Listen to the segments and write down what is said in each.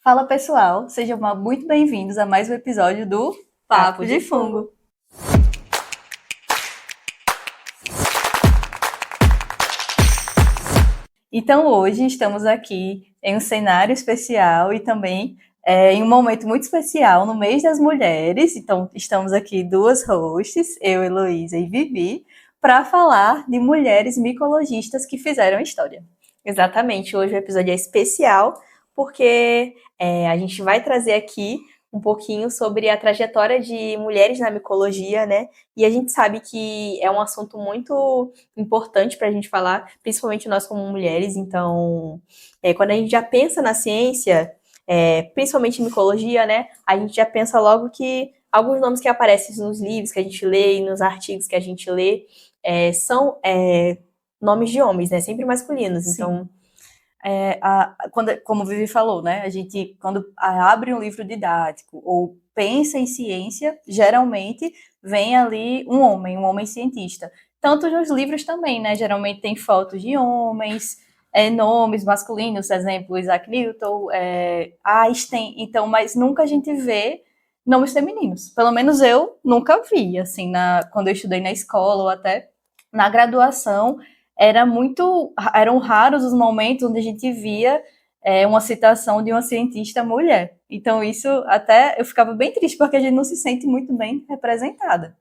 Fala pessoal, sejam muito bem-vindos a mais um episódio do Papo de Fungo. Então hoje estamos aqui em um cenário especial e também em um momento muito especial no mês das mulheres. Então estamos aqui duas hosts, eu, Heloísa e Vivi, para falar de mulheres micologistas que fizeram história. Exatamente, hoje o episódio é especial porque a gente vai trazer aqui um pouquinho sobre a trajetória de mulheres na micologia, né? E a gente sabe que é um assunto muito importante para a gente falar, principalmente nós como mulheres. Então, quando a gente já pensa na ciência, principalmente em micologia, né? A gente já pensa logo que alguns nomes que aparecem nos livros que a gente lê e nos artigos que a gente lê são nomes de homens, né? Sempre masculinos. Sim. Então, como o Vivi falou, né? A gente, quando abre um livro didático ou pensa em ciência, geralmente vem ali um homem cientista. Tanto nos livros também, né? Geralmente tem fotos de homens, nomes masculinos, exemplo, Isaac Newton, Einstein. Então, mas nunca a gente vê nomes femininos. Pelo menos eu nunca vi, assim, quando eu estudei na escola ou até na graduação. Eram raros os momentos onde a gente via uma citação de uma cientista mulher. Então isso até eu ficava bem triste, porque a gente não se sente muito bem representada.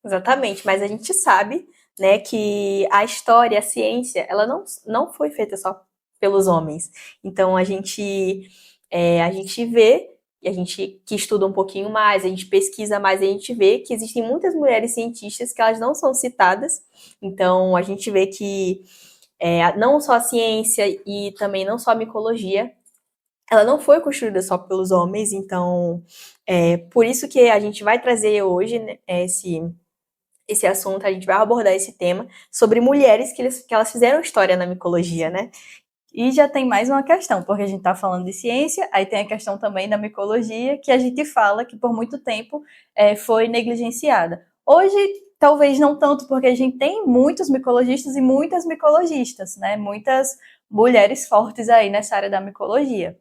Exatamente, mas a gente sabe, né, que a história, a ciência, ela não foi feita só pelos homens. Então a gente vê, e a gente que estuda um pouquinho mais, a gente pesquisa mais, a gente vê que existem muitas mulheres cientistas que elas não são citadas. Então a gente vê que não só a ciência e também não só a micologia, ela não foi construída só pelos homens. Então por isso que a gente vai trazer hoje, né, esse assunto, a gente vai abordar esse tema sobre mulheres que elas fizeram história na micologia, né? E já tem mais uma questão, porque a gente está falando de ciência, aí tem a questão também da micologia, que a gente fala que por muito tempo foi negligenciada. Hoje, talvez não tanto, porque a gente tem muitos micologistas e muitas micologistas, né? Muitas mulheres fortes aí nessa área da micologia.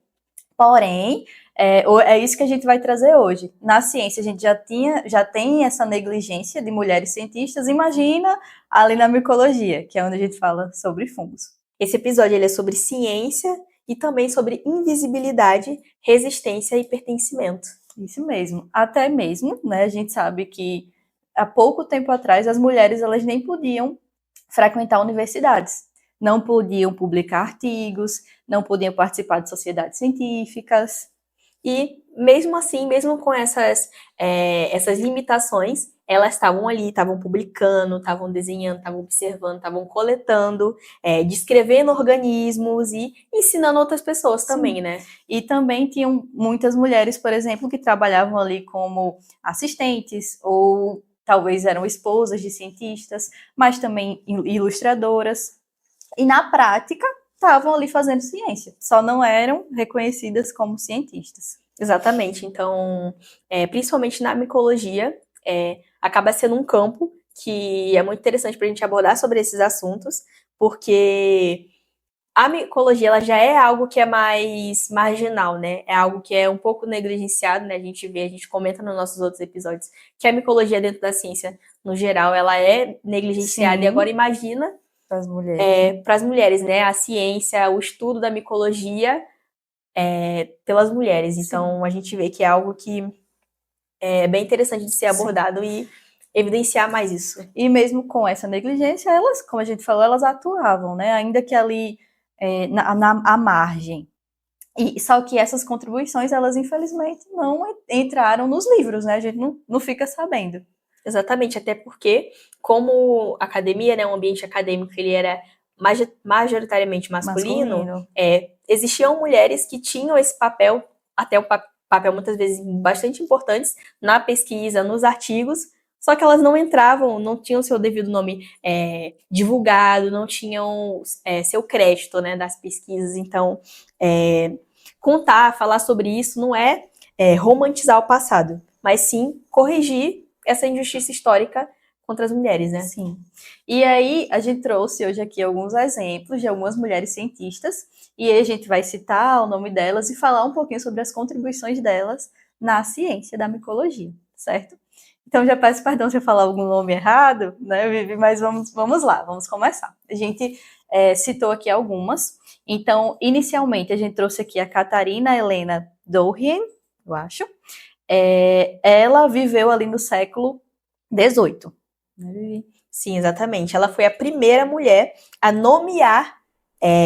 Porém, é isso que a gente vai trazer hoje. Na ciência, a gente já tem essa negligência de mulheres cientistas. Imagina ali na micologia, que é onde a gente fala sobre fungos. Esse episódio ele é sobre ciência e também sobre invisibilidade, resistência e pertencimento. Isso mesmo. Até mesmo, né? A gente sabe que há pouco tempo atrás as mulheres elas nem podiam frequentar universidades, não podiam publicar artigos, não podiam participar de sociedades científicas. E mesmo assim, mesmo com essas limitações, elas estavam ali, estavam publicando, estavam desenhando, estavam observando, estavam coletando, descrevendo organismos e ensinando outras pessoas também, né? E também tinham muitas mulheres, por exemplo, que trabalhavam ali como assistentes ou talvez eram esposas de cientistas, mas também ilustradoras. E na prática estavam ali fazendo ciência, só não eram reconhecidas como cientistas. Exatamente. Então, principalmente na micologia, acaba sendo um campo que é muito interessante para a gente abordar sobre esses assuntos, porque a micologia ela já é algo que é mais marginal, né? É algo que é um pouco negligenciado, né? A gente comenta nos nossos outros episódios que a micologia dentro da ciência, no geral, ela é negligenciada. Sim. E agora imagina para as mulheres. Para as mulheres, né? A ciência, o estudo da micologia pelas mulheres. Então, sim, a gente vê que é algo que é bem interessante de ser abordado, sim, e evidenciar mais isso. E mesmo com essa negligência, elas, como a gente falou, elas atuavam, né? Ainda que ali à margem. E só que essas contribuições, elas infelizmente não entraram nos livros, né? A gente não fica sabendo. Exatamente, até porque, como academia, né, um ambiente acadêmico, ele era majoritariamente masculino. Existiam mulheres que tinham esse papel, até o papel muitas vezes bastante importantes na pesquisa, nos artigos, só que elas não entravam, não tinham seu devido nome divulgado, não tinham seu crédito, né, das pesquisas. Então, falar sobre isso não romantizar o passado, mas sim corrigir essa injustiça histórica contra as mulheres, né? Sim. E aí, a gente trouxe hoje aqui alguns exemplos de algumas mulheres cientistas, e aí a gente vai citar o nome delas e falar um pouquinho sobre as contribuições delas na ciência da micologia, certo? Então, já peço perdão se eu falar algum nome errado, né, Vivi? Mas vamos lá, vamos começar. A gente citou aqui algumas. Então, inicialmente, a gente trouxe aqui a Catarina Helena Dohrien, eu acho. Ela viveu ali no século XVIII. Né, Vivi? Sim, exatamente. Ela foi a primeira mulher a nomear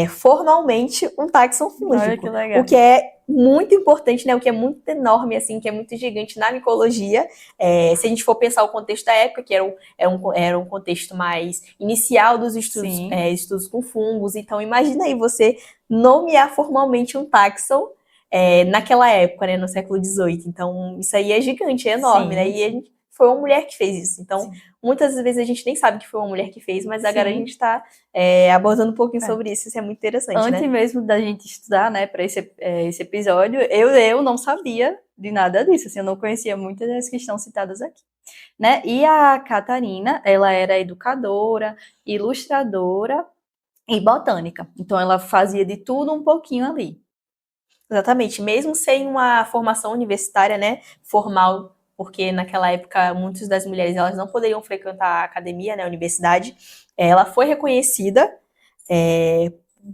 formalmente um táxon fúngico. Olha que legal. O que é muito importante, né? O que é muito enorme, assim, que é muito gigante na micologia. Se a gente for pensar o contexto da época, que era um contexto mais inicial dos estudos, estudos com fungos. Então, imagina aí você nomear formalmente um táxon naquela época, né? No século XVIII. Então, isso aí é gigante, é enorme, né? E foi uma mulher que fez isso. Então, muitas vezes a gente nem sabe que foi uma mulher que fez, mas agora a gente está abordando um pouquinho sobre isso. Isso é muito interessante, Antes né? mesmo da gente estudar, né, para esse episódio, eu não sabia de nada disso. Assim, eu não conhecia muitas das que estão citadas aqui. Né? E a Catarina, ela era educadora, ilustradora e botânica. Então, ela fazia de tudo um pouquinho ali. Exatamente. Mesmo sem uma formação universitária, né, formal, porque naquela época muitas das mulheres elas não poderiam frequentar a academia, né, a universidade, ela foi reconhecida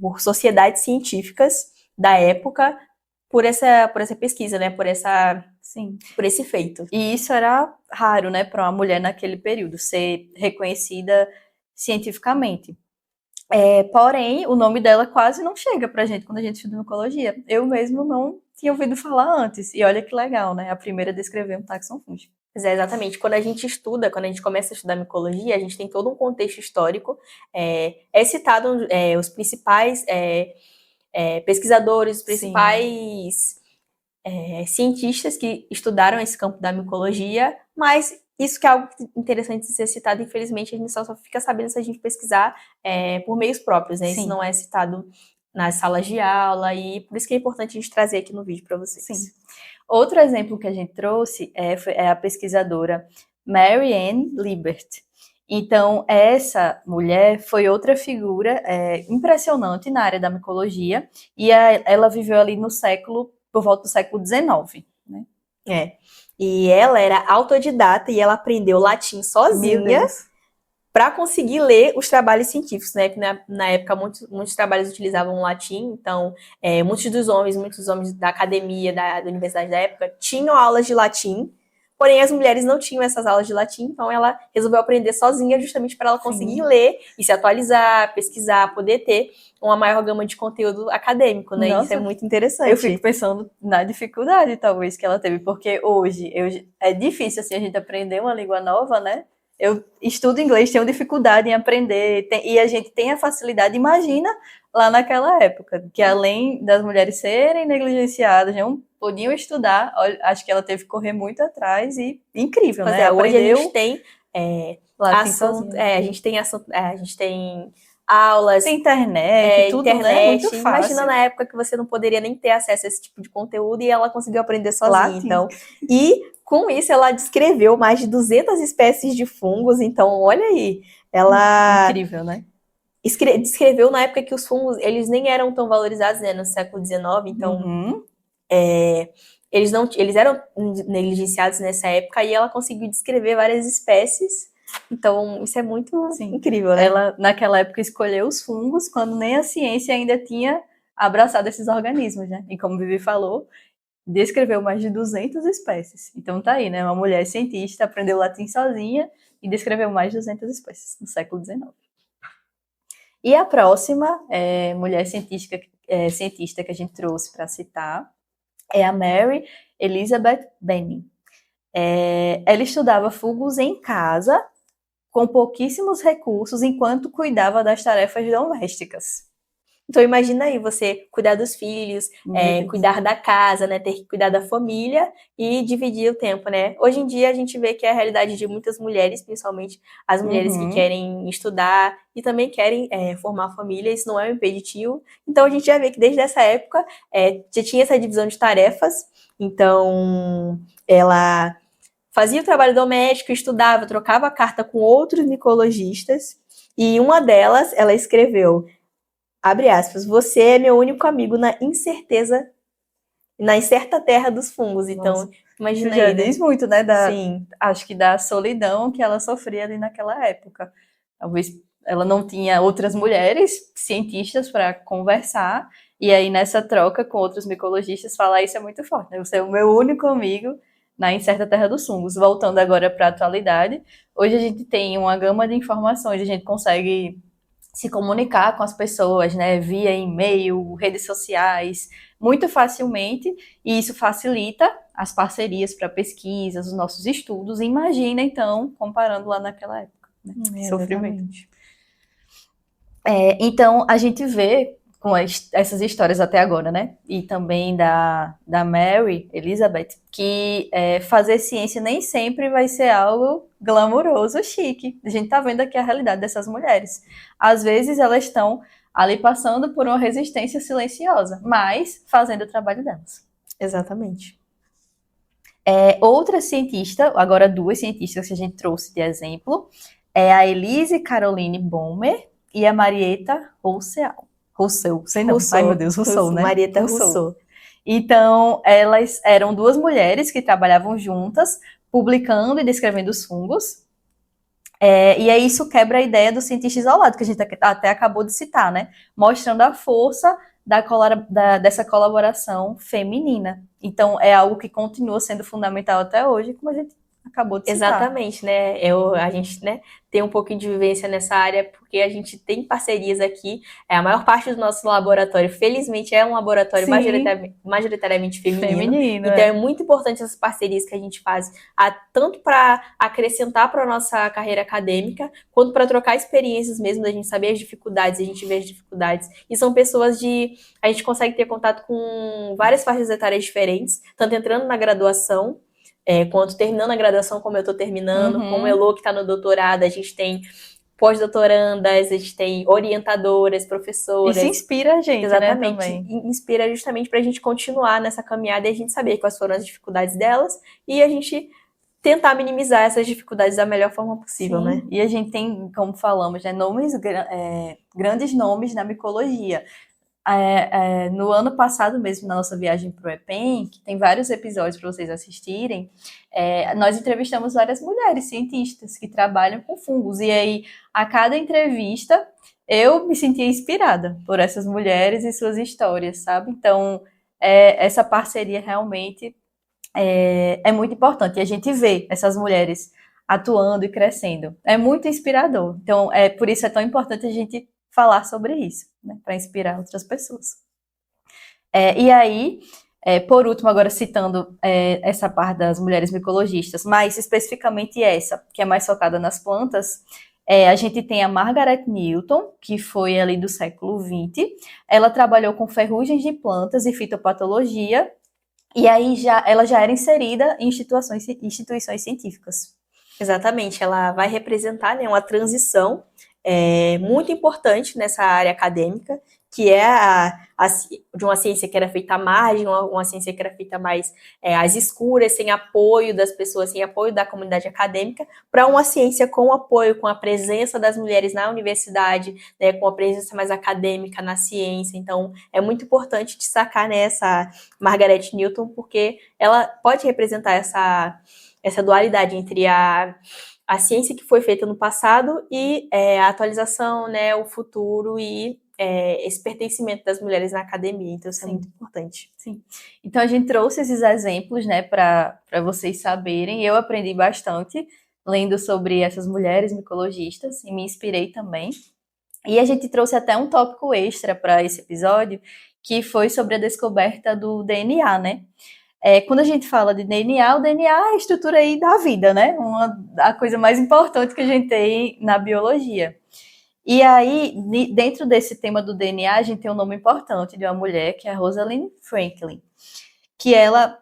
por sociedades científicas da época por essa pesquisa, né, por esse feito. E isso era raro, né, para uma mulher naquele período, ser reconhecida cientificamente. Porém, o nome dela quase não chega pra gente quando a gente estuda micologia. Eu mesmo não tinha ouvido falar antes. E olha que legal, né? A primeira a descrever um táxon fúngico. Exatamente. Quando a gente começa a estudar micologia, a gente tem todo um contexto histórico. Citado os principais pesquisadores, os principais cientistas que estudaram esse campo da micologia, mas isso que é algo interessante de ser citado, infelizmente, a gente só fica sabendo se a gente pesquisar por meios próprios, né? Sim. Isso não é citado nas salas de aula, e por isso que é importante a gente trazer aqui no vídeo para vocês. Sim. Outro exemplo que a gente trouxe é a pesquisadora Mary Ann Liebert. Então, essa mulher foi outra figura impressionante na área da micologia, e ela viveu ali por volta do século XIX. Né? E ela era autodidata e ela aprendeu latim sozinha para conseguir ler os trabalhos científicos, né? Na época muitos trabalhos utilizavam latim, então muitos homens da academia, da universidade da época, tinham aulas de latim, porém as mulheres não tinham essas aulas de latim, então ela resolveu aprender sozinha justamente para ela conseguir ler e se atualizar, pesquisar, poder ter uma maior gama de conteúdo acadêmico, né? Nossa, isso é muito interessante. Eu fico pensando na dificuldade, talvez, que ela teve, porque hoje é difícil, assim, a gente aprender uma língua nova, né? Eu estudo inglês, tenho dificuldade em aprender, e a gente tem a facilidade, imagina lá naquela época, que além das mulheres serem negligenciadas, não podiam estudar, acho que ela teve que correr muito atrás, e incrível, Pois né? Hoje a gente tem a gente tem aulas, tem internet, tudo, né? Muito fácil. Imagina na época que você não poderia nem ter acesso a esse tipo de conteúdo e ela conseguiu aprender sozinha, então. E com isso ela descreveu mais de 200 espécies de fungos, então olha aí, ela incrível, né? Descreveu na época que os fungos, eles nem eram tão valorizados, né, no século XIX, então eles eram negligenciados nessa época, e ela conseguiu descrever várias espécies. Então, isso é muito incrível, né? Ela, naquela época, escolheu os fungos, quando nem a ciência ainda tinha abraçado esses organismos, né? E como Vivi falou, descreveu mais de 200 espécies. Então tá aí, né? Uma mulher cientista, aprendeu latim sozinha e descreveu mais de 200 espécies no século XIX. E a próxima mulher cientista que a gente trouxe para citar é a Mary Elizabeth Benning. Ela estudava fungos em casa, com pouquíssimos recursos, enquanto cuidava das tarefas domésticas. Então imagina aí você cuidar dos filhos, cuidar da casa, né, ter que cuidar da família e dividir o tempo, né? Hoje em dia a gente vê que é a realidade de muitas mulheres, principalmente as mulheres que querem estudar e também querem formar família, isso não é um impeditivo. Então a gente já vê que desde essa época já tinha essa divisão de tarefas, então ela fazia o trabalho doméstico, estudava, trocava carta com outros micologistas, e uma delas, ela escreveu, abre aspas, você é meu único amigo na incerta terra dos fungos. Então, imagina isso já aí, né? diz muito, né? Sim. Acho que da solidão que ela sofria ali naquela época. Talvez ela não tinha outras mulheres cientistas para conversar, e aí nessa troca com outros micologistas falar isso é muito forte, né? Você é o meu único amigo na incerta terra dos fungos. Voltando agora para a atualidade, hoje a gente tem uma gama de informações, a gente consegue se comunicar com as pessoas, né, via e-mail, redes sociais, muito facilmente, e isso facilita as parcerias para pesquisas, os nossos estudos. Imagina, então, comparando lá naquela época, né? Sofrimento. Então, a gente vê com essas histórias até agora, né? E também da Mary Elizabeth, que fazer ciência nem sempre vai ser algo glamouroso, chique. A gente tá vendo aqui a realidade dessas mulheres. Às vezes elas estão ali passando por uma resistência silenciosa, mas fazendo o trabalho delas. Exatamente. Outra cientista, agora duas cientistas que a gente trouxe de exemplo, é a Elise Caroline Bohmer e a Marieta Rousseau, sei não. Rousseau. Ai, meu Deus, Rousseau, né? Marieta Rousseau. Então, elas eram duas mulheres que trabalhavam juntas, publicando e descrevendo os fungos. E aí isso quebra a ideia do cientista isolado, que a gente até acabou de citar, né? Mostrando a força dessa colaboração feminina. Então, é algo que continua sendo fundamental até hoje, como a gente acabou de citar. Exatamente, né? A gente, né, tem um pouquinho de vivência nessa área, porque a gente tem parcerias aqui. A maior parte do nosso laboratório, felizmente, é um laboratório majoritariamente feminino. Então, é muito importante essas parcerias que a gente faz, tanto para acrescentar para a nossa carreira acadêmica, quanto para trocar experiências mesmo, da gente saber as dificuldades, a gente vê as dificuldades. E são pessoas a gente consegue ter contato com várias faixas etárias diferentes, tanto entrando na graduação, quanto terminando a graduação, como eu estou terminando, como a Elô que está no doutorado, a gente tem pós-doutorandas, a gente tem orientadoras, professoras. Isso inspira a gente, exatamente, né, também. Inspira justamente para a gente continuar nessa caminhada e a gente saber quais foram as dificuldades delas e a gente tentar minimizar essas dificuldades da melhor forma possível, Sim. né? E a gente tem, como falamos, né, grandes nomes na micologia. No ano passado mesmo, na nossa viagem para o EPEN, que tem vários episódios para vocês assistirem, nós entrevistamos várias mulheres cientistas que trabalham com fungos. E aí, a cada entrevista, eu me sentia inspirada por essas mulheres e suas histórias, sabe? Então, essa parceria realmente é muito importante. E a gente vê essas mulheres atuando e crescendo. É muito inspirador. Então, por isso é tão importante a gente falar sobre isso, né, para inspirar outras pessoas. E aí, por último, agora citando essa parte das mulheres micologistas, mas especificamente essa, que é mais focada nas plantas, a gente tem a Margaret Newton, que foi ali do século XX. Ela trabalhou com ferrugens de plantas e fitopatologia, e aí ela já era inserida em instituições científicas. Exatamente, ela vai representar, né, uma transição muito importante nessa área acadêmica, que é de uma ciência que era feita à margem, uma ciência que era feita mais às escuras, sem apoio das pessoas, sem apoio da comunidade acadêmica, para uma ciência com apoio, com a presença das mulheres na universidade, né, com a presença mais acadêmica na ciência. Então, é muito importante destacar nessa Margaret Newton, porque ela pode representar essa dualidade entre a ciência que foi feita no passado e a atualização, né, o futuro e esse pertencimento das mulheres na academia. Então, isso é muito importante. Sim. Então, a gente trouxe esses exemplos, né, para vocês saberem. Eu aprendi bastante lendo sobre essas mulheres micologistas e me inspirei também. E a gente trouxe até um tópico extra para esse episódio, que foi sobre a descoberta do DNA, né? Quando a gente fala de DNA, o DNA é a estrutura aí da vida, né? A coisa mais importante que a gente tem na biologia. E aí, dentro desse tema do DNA, a gente tem um nome importante de uma mulher, que é a Rosalind Franklin, que ela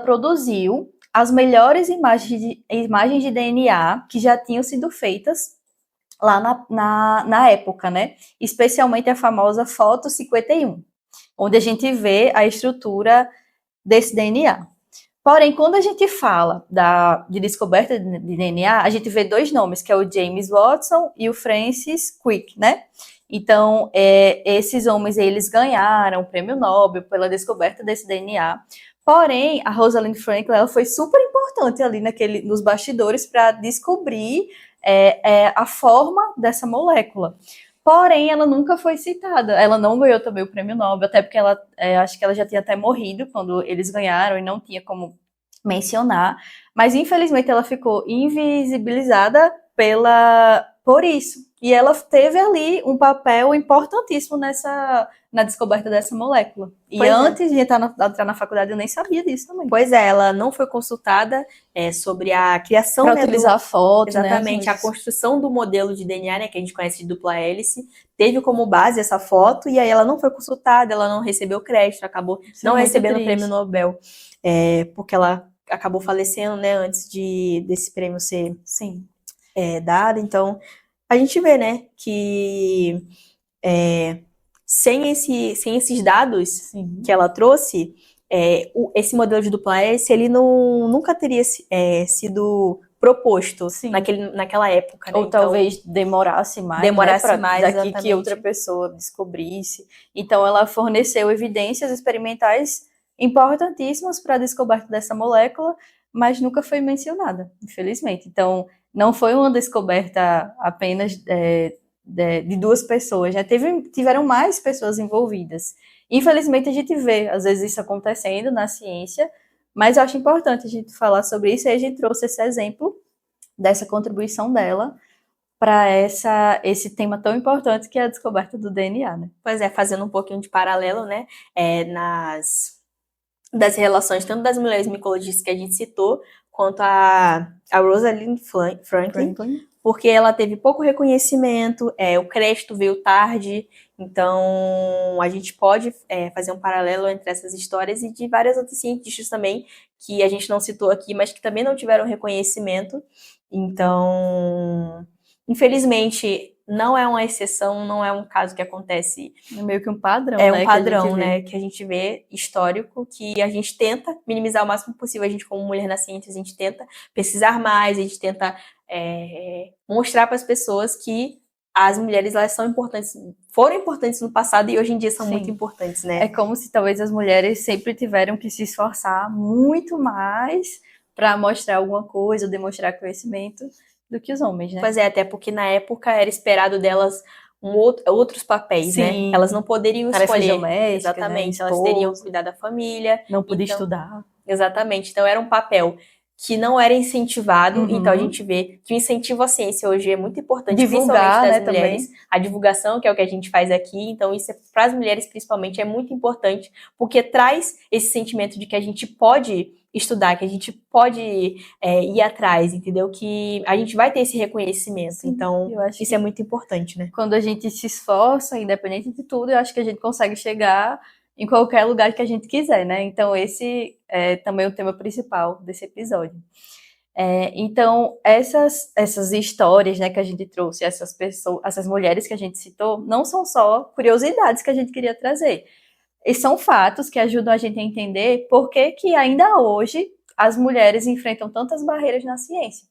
produziu as melhores imagens de DNA que já tinham sido feitas lá na época, né? Especialmente a famosa foto 51, onde a gente vê a estrutura desse DNA. Porém, quando a gente fala de descoberta de DNA, a gente vê dois nomes, que é o James Watson e o Francis Crick, né? Então, esses homens, eles ganharam o prêmio Nobel pela descoberta desse DNA. Porém, a Rosalind Franklin, ela foi super importante ali nos bastidores para descobrir a forma dessa molécula. Porém, ela nunca foi citada. Ela não ganhou também o prêmio Nobel, até porque acho que ela já tinha até morrido quando eles ganharam e não tinha como mencionar. Mas, infelizmente, ela ficou invisibilizada por isso. E ela teve ali um papel importantíssimo na descoberta dessa molécula. E antes de entrar na faculdade, eu nem sabia disso também. Pois é, ela não foi consultada sobre a criação... Para utilizar a foto, exatamente, né? A construção do modelo de DNA, né, que a gente conhece de dupla hélice, teve como base essa foto, e aí ela não foi consultada, ela não recebeu crédito, acabou não recebendo o prêmio Nobel, porque ela acabou falecendo, né, antes desse prêmio ser dado. Então, a gente vê, né, que sem esses dados que ela trouxe, esse modelo de dupla hélice, ele nunca teria sido proposto naquela época. Né? Ou então, talvez demorasse mais. Demorasse mais, daqui exatamente. Que outra pessoa descobrisse. Então, ela forneceu evidências experimentais importantíssimas para a descoberta dessa molécula, mas nunca foi mencionada, infelizmente. Então, não foi uma descoberta apenas de duas pessoas, né? Tiveram mais pessoas envolvidas. Infelizmente, a gente vê, às vezes, isso acontecendo na ciência, mas eu acho importante a gente falar sobre isso, e a gente trouxe esse exemplo dessa contribuição dela para esse tema tão importante que é a descoberta do DNA, né? Pois é, fazendo um pouquinho de paralelo, né, das relações tanto das mulheres micologistas que a gente citou, quanto a Rosalind Franklin, porque ela teve pouco reconhecimento, o crédito veio tarde, então a gente pode fazer um paralelo entre essas histórias e de várias outras cientistas também, que a gente não citou aqui, mas que também não tiveram reconhecimento. Então, infelizmente, não é uma exceção, não é um caso que acontece... É meio que um padrão, né? É um padrão, né, que a gente vê, histórico, que a gente tenta minimizar o máximo possível. A gente, como mulher na ciência, a gente tenta pesquisar mais, a gente tenta mostrar para as pessoas que as mulheres, elas são importantes, foram importantes no passado e hoje em dia são muito importantes, né? É como se talvez as mulheres sempre tiveram que se esforçar muito mais para mostrar alguma coisa, demonstrar conhecimento do que os homens, né? Pois é, até porque na época era esperado delas outros papéis, né? Elas não poderiam escolher. Domésticas, exatamente, né? Elas teriam que cuidar da família. Não podia estudar. Exatamente, então era um papel que não era incentivado, então a gente vê que o incentivo à ciência hoje é muito importante, divulgar, principalmente das né, mulheres, também. A divulgação, que é o que a gente faz aqui, então isso para as mulheres principalmente é muito importante, porque traz esse sentimento de que a gente pode estudar, que a gente pode ir atrás, entendeu? Que a gente vai ter esse reconhecimento. Sim, então isso é muito importante, né? Quando a gente se esforça, independente de tudo, eu acho que a gente consegue chegar em qualquer lugar que a gente quiser, né? Então esse é também o tema principal desse episódio. Então essas histórias, né, que a gente trouxe, essas mulheres que a gente citou, não são só curiosidades que a gente queria trazer. E são fatos que ajudam a gente a entender por que ainda hoje as mulheres enfrentam tantas barreiras na ciência.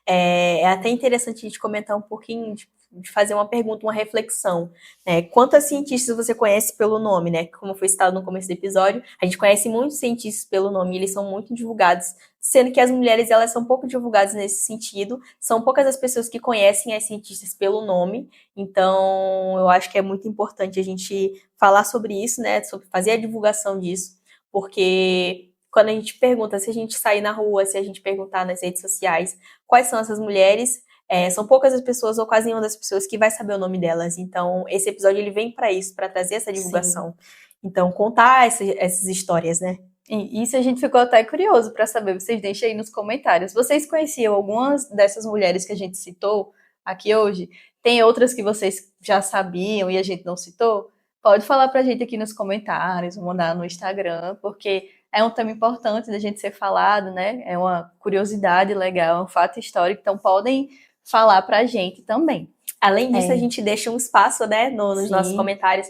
É até interessante a gente comentar um pouquinho, de fazer uma pergunta, uma reflexão, né? Quantas cientistas você conhece pelo nome, né? Como foi citado no começo do episódio, a gente conhece muitos cientistas pelo nome, e eles são muito divulgados, sendo que as mulheres, elas são pouco divulgadas nesse sentido, são poucas as pessoas que conhecem as cientistas pelo nome, então eu acho que é muito importante a gente falar sobre isso, né? Sobre fazer a divulgação disso, porque quando a gente pergunta, se a gente sair na rua, se a gente perguntar nas redes sociais quais são essas mulheres, são poucas as pessoas, ou quase nenhuma das pessoas, que vai saber o nome delas. Então, esse episódio ele vem para isso, para trazer essa divulgação. Sim. Então, contar essas histórias, né? E isso a gente ficou até curioso para saber. Vocês deixem aí nos comentários. Vocês conheciam algumas dessas mulheres que a gente citou aqui hoje? Tem outras que vocês já sabiam e a gente não citou? Pode falar para a gente aqui nos comentários, mandar no Instagram, porque é um tema importante da gente ser falado, né? É uma curiosidade legal, é um fato histórico, então podem falar pra gente também. Além disso, a gente deixa um espaço, né, nos nossos comentários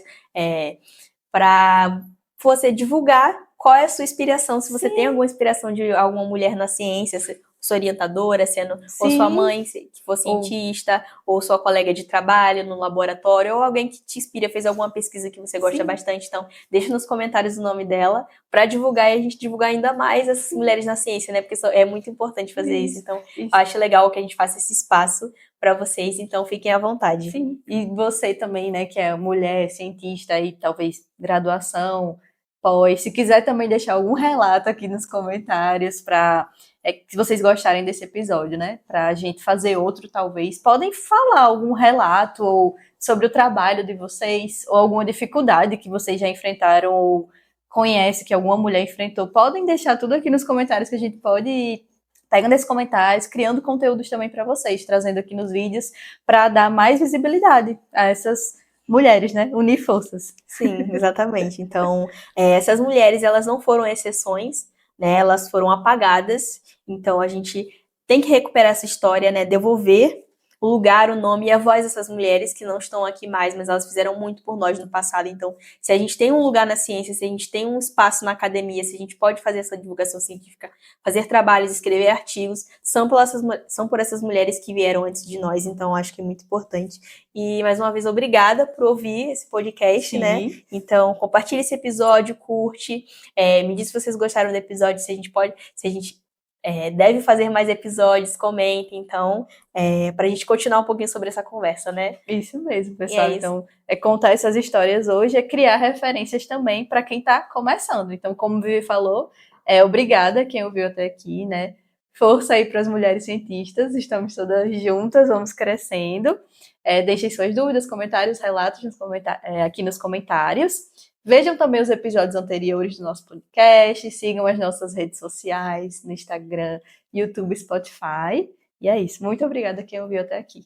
para você divulgar qual é a sua inspiração, se você Sim. tem alguma inspiração de alguma mulher na ciência, sua orientadora, ou sua Sim. mãe, que for cientista, ou sua colega de trabalho no laboratório, ou alguém que te inspira, fez alguma pesquisa que você gosta Sim. bastante. Então, deixa nos comentários o nome dela para divulgar e a gente divulgar ainda mais essas mulheres na ciência, né? Porque é muito importante fazer isso. Então, eu acho legal que a gente faça esse espaço para vocês, então fiquem à vontade. Sim, e você também, né, que é mulher, cientista e talvez graduação, pós, se quiser também deixar algum relato aqui nos comentários para se vocês gostarem desse episódio, né, pra gente fazer outro talvez, podem falar algum relato ou sobre o trabalho de vocês ou alguma dificuldade que vocês já enfrentaram ou conhece que alguma mulher enfrentou, podem deixar tudo aqui nos comentários que a gente pode pegando esses comentários, criando conteúdos também para vocês, trazendo aqui nos vídeos para dar mais visibilidade a essas mulheres, né? Unir forças. Sim, exatamente. Então, essas mulheres, elas não foram exceções, né? Elas foram apagadas. Então, a gente tem que recuperar essa história, né? Devolver o lugar, o nome e a voz dessas mulheres que não estão aqui mais, mas elas fizeram muito por nós no passado. Então, se a gente tem um lugar na ciência, se a gente tem um espaço na academia, se a gente pode fazer essa divulgação científica, fazer trabalhos, escrever artigos, são por essas mulheres que vieram antes de nós. Então, acho que é muito importante. E, mais uma vez, obrigada por ouvir esse podcast, Sim. né? Então, compartilhe esse episódio, curte, me diz se vocês gostaram do episódio, se a gente deve fazer mais episódios, comentem, então, pra gente continuar um pouquinho sobre essa conversa, né? Isso mesmo, pessoal. isso. Então, contar essas histórias hoje, criar referências também para quem está começando. Então, como o Vivi falou, obrigada quem ouviu até aqui, né? Força aí para as mulheres cientistas, estamos todas juntas, vamos crescendo. Deixem suas dúvidas, comentários, relatos aqui nos comentários. Vejam também os episódios anteriores do nosso podcast, sigam as nossas redes sociais, no Instagram, YouTube, Spotify. E é isso. Muito obrigada a quem ouviu até aqui.